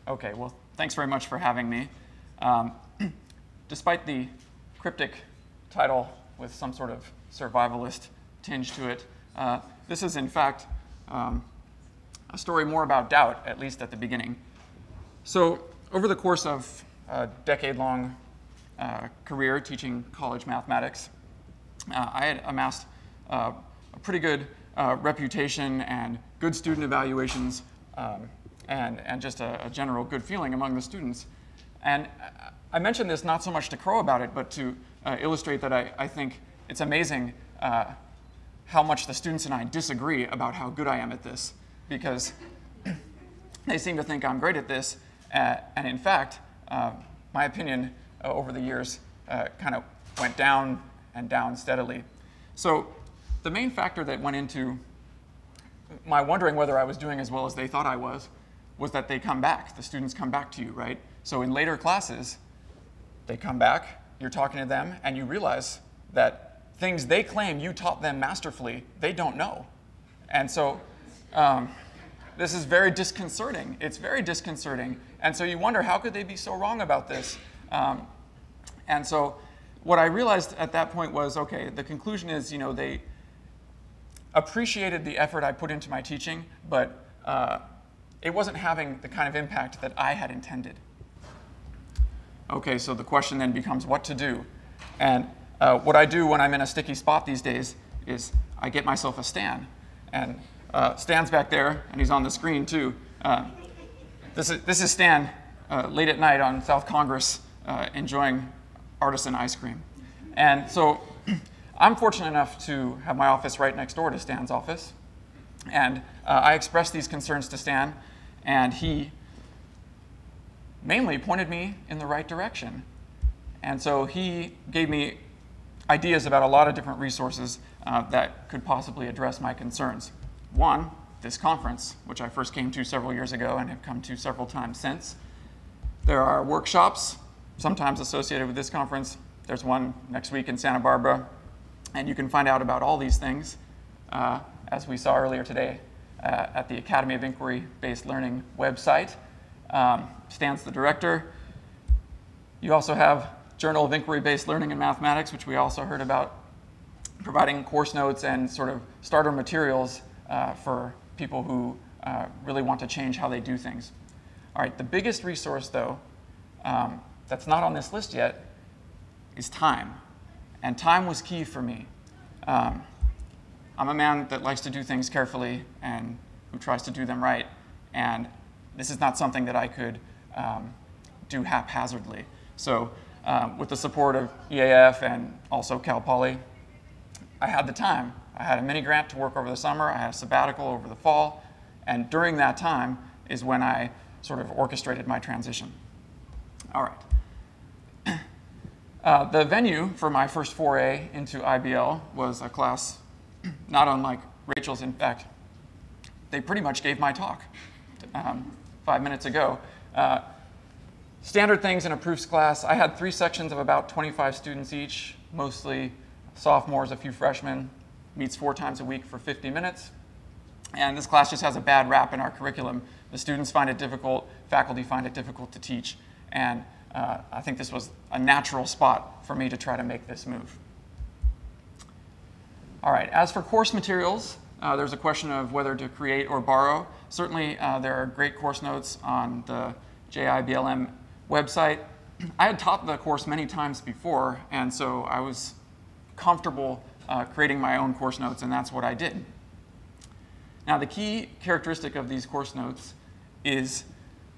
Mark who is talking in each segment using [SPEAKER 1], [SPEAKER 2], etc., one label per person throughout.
[SPEAKER 1] Okay, well, thanks very much for having me. Despite the cryptic title with some sort of survivalist tinge to it, this is in fact a story more about doubt, at least at the beginning. So over the course of a decade-long career teaching college mathematics, I had amassed a pretty good reputation and good student evaluations and just a general good feeling among the students. And I mention this not so much to crow about it, but to illustrate that I think it's amazing how much the students and I disagree about how good I am at this, because they seem to think I'm great at this, and in fact, my opinion over the years kind of went down and down steadily. So the main factor that went into my wondering whether I was doing as well as they thought I was that they come back. The students come back to you, right? So in later classes, they come back, you're talking to them, and you realize that things they claim you taught them masterfully, they don't know. And so this is very disconcerting. It's very disconcerting. And so you wonder, how could they be so wrong about this? And so what I realized at that point was, okay, the conclusion is, they appreciated the effort I put into my teaching, but it wasn't having the kind of impact that I had intended. Okay, so the question then becomes what to do. And what I do when I'm in a sticky spot these days is I get myself a Stan. And Stan's back there, and he's on the screen too. This is Stan late at night on South Congress enjoying artisan ice cream. And so I'm fortunate enough to have my office right next door to Stan's office. And I expressed these concerns to Stan, and he mainly pointed me in the right direction. And so he gave me ideas about a lot of different resources that could possibly address my concerns. One, this conference, which I first came to several years ago and have come to several times since. There are workshops, sometimes associated with this conference. There's one next week in Santa Barbara. And you can find out about all these things, as we saw earlier today, at the Academy of Inquiry-Based Learning website. Stan's the director. You also have Journal of Inquiry-Based Learning in Mathematics, which we also heard about, providing course notes and sort of starter materials for people who really want to change how they do things. All right, the biggest resource, though, that's not on this list yet, is time. And time was key for me. I'm a man that likes to do things carefully and who tries to do them right. And this is not something that I could do haphazardly. So with the support of EAF and also Cal Poly, I had the time. I had a mini grant to work over the summer. I had a sabbatical over the fall. And during that time is when I sort of orchestrated my transition. All right. The venue for my first foray into IBL was a class not unlike Rachel's. In fact, they pretty much gave my talk 5 minutes ago. Standard things in a proofs class. I had 3 sections of about 25 students each, mostly sophomores, a few freshmen. Meets 4 times a week for 50 minutes. And this class just has a bad rap in our curriculum. The students find it difficult, faculty find it difficult to teach, and I think this was a natural spot for me to try to make this move. All right, as for course materials, there's a question of whether to create or borrow. Certainly, there are great course notes on the JIBLM website. I had taught the course many times before, and so I was comfortable creating my own course notes, and that's what I did. Now, the key characteristic of these course notes is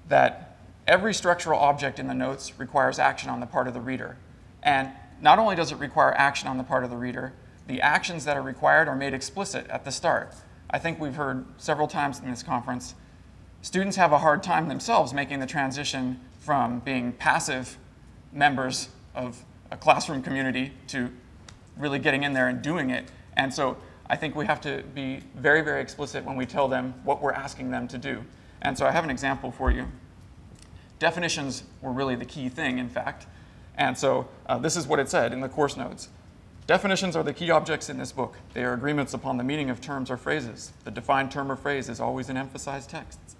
[SPEAKER 1] that every structural object in the notes requires action on the part of the reader. And not only does it require action on the part of the reader, the actions that are required are made explicit at the start. I think we've heard several times in this conference, students have a hard time themselves making the transition from being passive members of a classroom community to really getting in there and doing it. And so I think we have to be very, very explicit when we tell them what we're asking them to do. And so I have an example for you. Definitions were really the key thing, in fact. And so this is what it said in the course notes. Definitions are the key objects in this book. They are agreements upon the meaning of terms or phrases. The defined term or phrase is always in emphasized texts.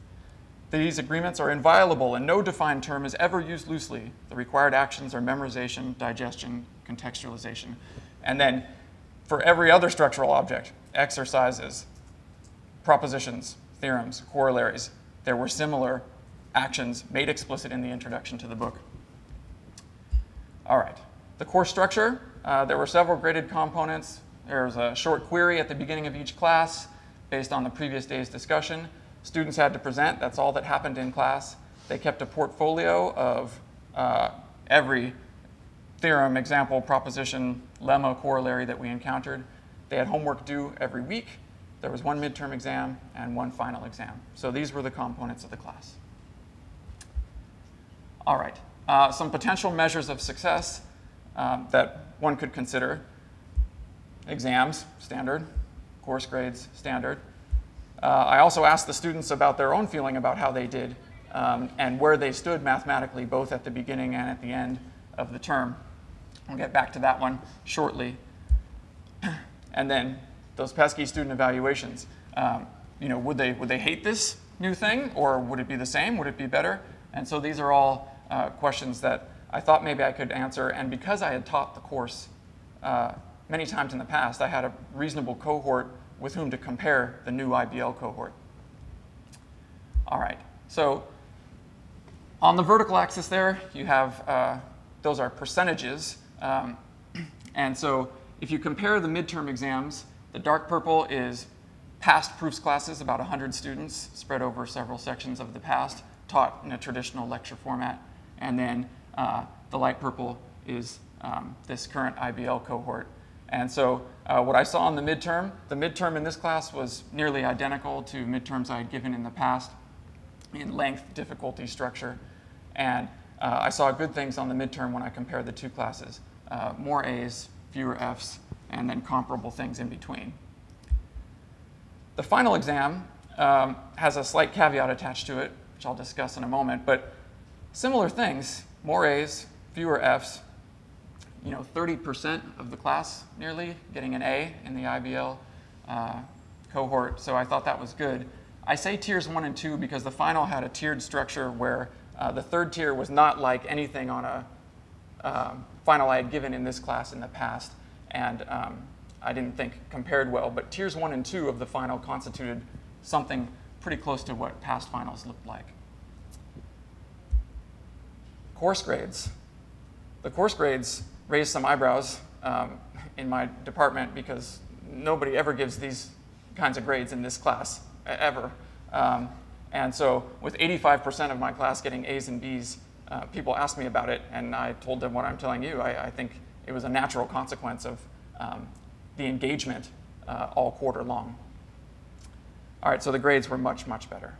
[SPEAKER 1] These agreements are inviolable and no defined term is ever used loosely. The required actions are memorization, digestion, contextualization. And then for every other structural object, exercises, propositions, theorems, corollaries, there were similar actions made explicit in the introduction to the book. All right, the course structure, there were several graded components. There was a short query at the beginning of each class based on the previous day's discussion. Students had to present, that's all that happened in class. They kept a portfolio of every theorem, example, proposition, lemma, corollary that we encountered. They had homework due every week. There was one midterm exam and one final exam. So these were the components of the class. All right, some potential measures of success that one could consider. Exams, standard. Course grades, standard. I also asked the students about their own feeling about how they did and where they stood mathematically, both at the beginning and at the end of the term. I'll get back to that one shortly. And then those pesky student evaluations. Would they hate this new thing, or would it be the same? Would it be better? And so these are all questions that I thought maybe I could answer. And because I had taught the course many times in the past, I had a reasonable cohort with whom to compare the new IBL cohort. All right, so on the vertical axis there, you have, those are percentages. And so if you compare the midterm exams, the dark purple is past proofs classes, about 100 students spread over several sections of the past, taught in a traditional lecture format. And then the light purple is this current IBL cohort. And so what I saw in the midterm in this class was nearly identical to midterms I had given in the past in length, difficulty, structure. And I saw good things on the midterm when I compared the two classes. More A's, fewer F's, and then comparable things in between. The final exam has a slight caveat attached to it, which I'll discuss in a moment, but similar things, more A's, fewer F's, 30% of the class nearly getting an A in the IBL cohort, so I thought that was good. I say tiers 1 and 2 because the final had a tiered structure where the third tier was not like anything on a final I had given in this class in the past, and I didn't think compared well, but tiers 1 and 2 of the final constituted something pretty close to what past finals looked like. Course grades. The course grades raised some eyebrows in my department because nobody ever gives these kinds of grades in this class, ever. And so with 85% of my class getting A's and B's, people asked me about it, and I told them what I'm telling you. I think it was a natural consequence of the engagement all quarter long. All right, so the grades were much, much better.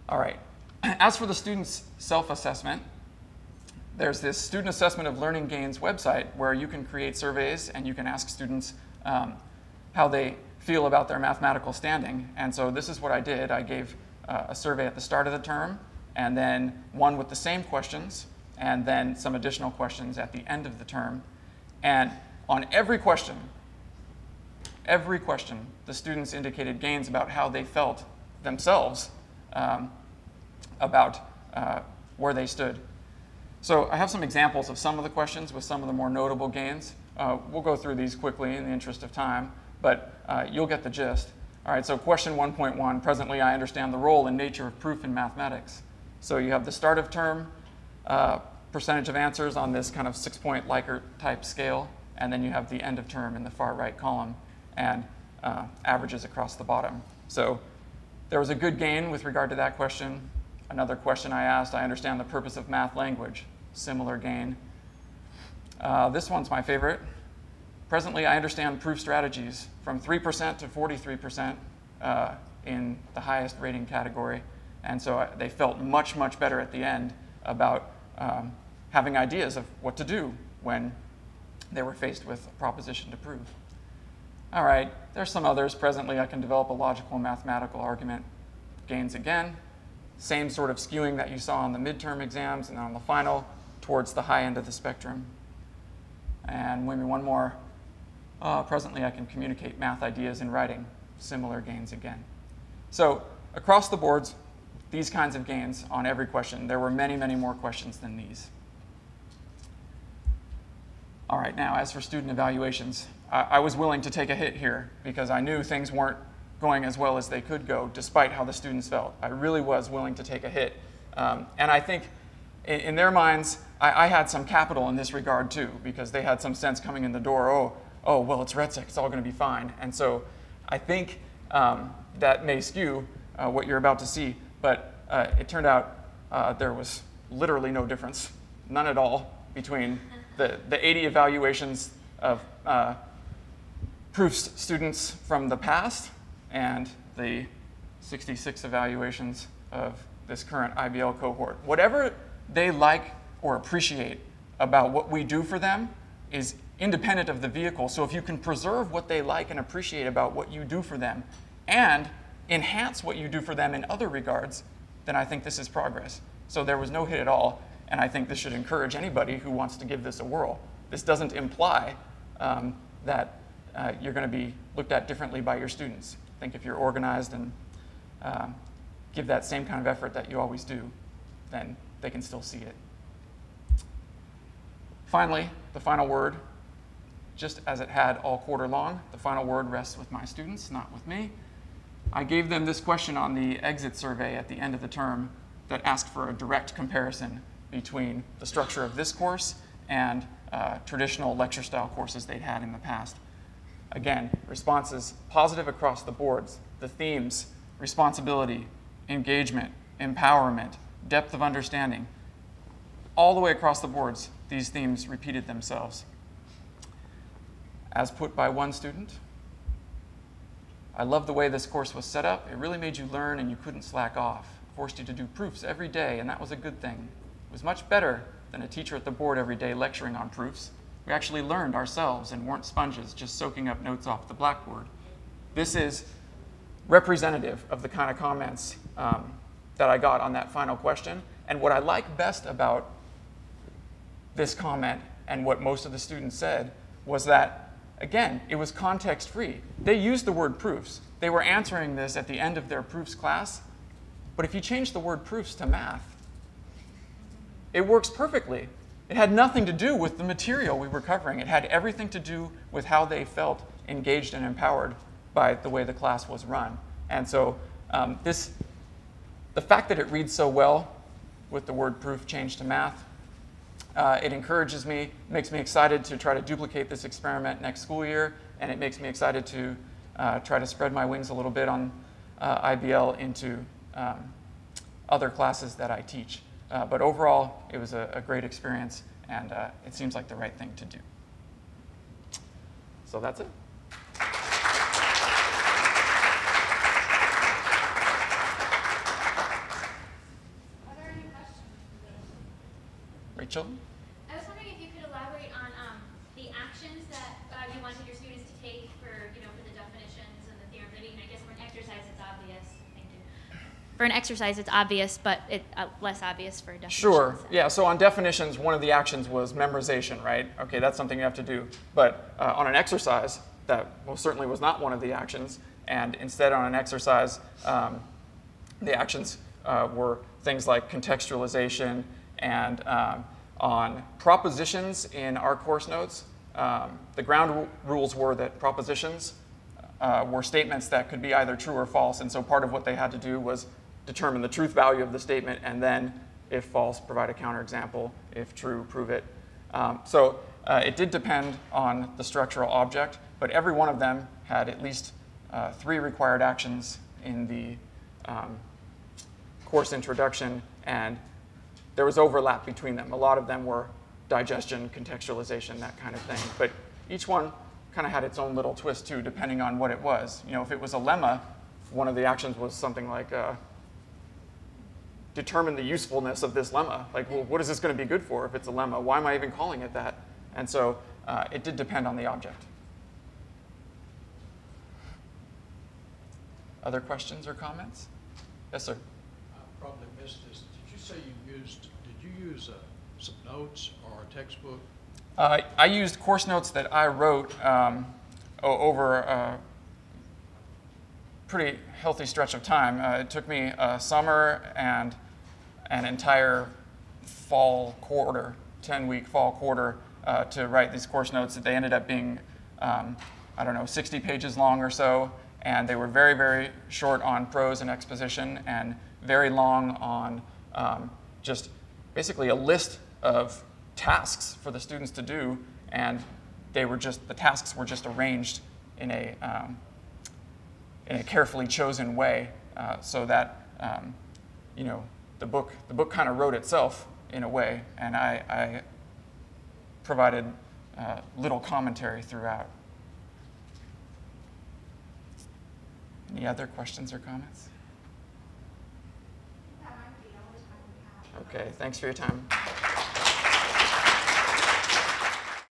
[SPEAKER 1] All right, as for the students' self-assessment, there's this Student Assessment of Learning Gains website where you can create surveys and you can ask students how they feel about their mathematical standing. And so this is what I did. I gave a survey at the start of the term, and then one with the same questions, and then some additional questions at the end of the term. And on every question, the students indicated gains about how they felt themselves about where they stood. So I have some examples of some of the questions with some of the more notable gains. We'll go through these quickly in the interest of time, but you'll get the gist. All right, so question 1.1, presently I understand the role and nature of proof in mathematics. So you have the start of term, percentage of answers on this kind of 6-point Likert type scale, and then you have the end of term in the far right column, and averages across the bottom. So there was a good gain with regard to that question. Another question I asked, I understand the purpose of math language. Similar gain. This one's my favorite. Presently, I understand proof strategies from 3% to 43% in the highest rating category. And so they felt much, much better at the end about having ideas of what to do when they were faced with a proposition to prove. All right, there's some others. Presently, I can develop a logical mathematical argument. Gains again. Same sort of skewing that you saw on the midterm exams and on the final towards the high end of the spectrum. And maybe one more. Presently, I can communicate math ideas in writing. Similar gains again. So across the boards, these kinds of gains on every question. There were many, many more questions than these. All right, now as for student evaluations, I was willing to take a hit here because I knew things weren't going as well as they could go despite how the students felt. I really was willing to take a hit. And I think in their minds, I had some capital in this regard too, because they had some sense coming in the door, oh, well, it's Retsek, it's all going to be fine. And so I think that may skew what you're about to see, but it turned out there was literally no difference, none at all, between the 80 evaluations of proofs students from the past and the 66 evaluations of this current IBL cohort. Whatever they like or appreciate about what we do for them is independent of the vehicle. So if you can preserve what they like and appreciate about what you do for them and enhance what you do for them in other regards, then I think this is progress. So there was no hit at all, and I think this should encourage anybody who wants to give this a whirl. This doesn't imply that you're going to be looked at differently by your students. I think if you're organized and give that same kind of effort that you always do, then they can still see it. Finally, the final word, just as it had all quarter long, the final word rests with my students, not with me. I gave them this question on the exit survey at the end of the term that asked for a direct comparison between the structure of this course and traditional lecture style courses they'd had in the past. Again, responses positive across the boards. The themes, responsibility, engagement, empowerment, depth of understanding. All the way across the boards, these themes repeated themselves. As put by one student, I love the way this course was set up. It really made you learn and you couldn't slack off. Forced you to do proofs every day, and that was a good thing. It was much better than a teacher at the board every day lecturing on proofs. We actually learned ourselves and weren't sponges just soaking up notes off the blackboard. This is representative of the kind of comments that I got on that final question. And what I like best about this comment and what most of the students said was that, again, it was context-free. They used the word proofs. They were answering this at the end of their proofs class. But if you change the word proofs to math, it works perfectly. It had nothing to do with the material we were covering. It had everything to do with how they felt engaged and empowered by the way the class was run. And so the fact that it reads so well with the word proof changed to math, it encourages me, makes me excited to try to duplicate this experiment next school year, and it makes me excited to try to spread my wings a little bit on IBL into other classes that I teach. But overall, it was a great experience, and it seems like the right thing to do. So that's it.
[SPEAKER 2] Are there any questions?
[SPEAKER 1] Rachel?
[SPEAKER 2] I was wondering if you could elaborate on the actions that you wanted your students to take for the definitions and the theorems. I mean, I guess for an exercise, it's obvious. Thank you. For an exercise, it's obvious, but it's less obvious for definitions.
[SPEAKER 1] Sure. Yeah, so on definitions, one of the actions was memorization, right? Okay, that's something you have to do. But on an exercise, that most certainly was not one of the actions. And instead, on an exercise, the actions were things like contextualization and on propositions in our course notes. The ground rules were that propositions were statements that could be either true or false. And so part of what they had to do was determine the truth value of the statement, and then, if false, provide a counterexample. If true, prove it. So it did depend on the structural object, but every one of them had at least 3 required actions in the course introduction, and there was overlap between them. A lot of them were digestion, contextualization, that kind of thing. But each one kind of had its own little twist, too, depending on what it was. If it was a lemma, one of the actions was something like determine the usefulness of this lemma. Like, well, what is this going to be good for if it's a lemma? Why am I even calling it that? And so it did depend on the object. Other questions or comments? Yes, sir.
[SPEAKER 3] I probably missed this. Did you say did you use some notes or a textbook?
[SPEAKER 1] I used course notes that I wrote over a pretty healthy stretch of time. It took me a summer and an entire fall quarter, 10-week fall quarter, to write these course notes. They ended up being, I don't know, 60 pages long or so, and they were very, very short on prose and exposition, and very long on just basically a list of tasks for the students to do, and they were just, the tasks were just arranged in a carefully chosen way, so that you know, the book kind of wrote itself in a way, and I provided little commentary throughout. Any other questions or comments? Okay, thanks for your time.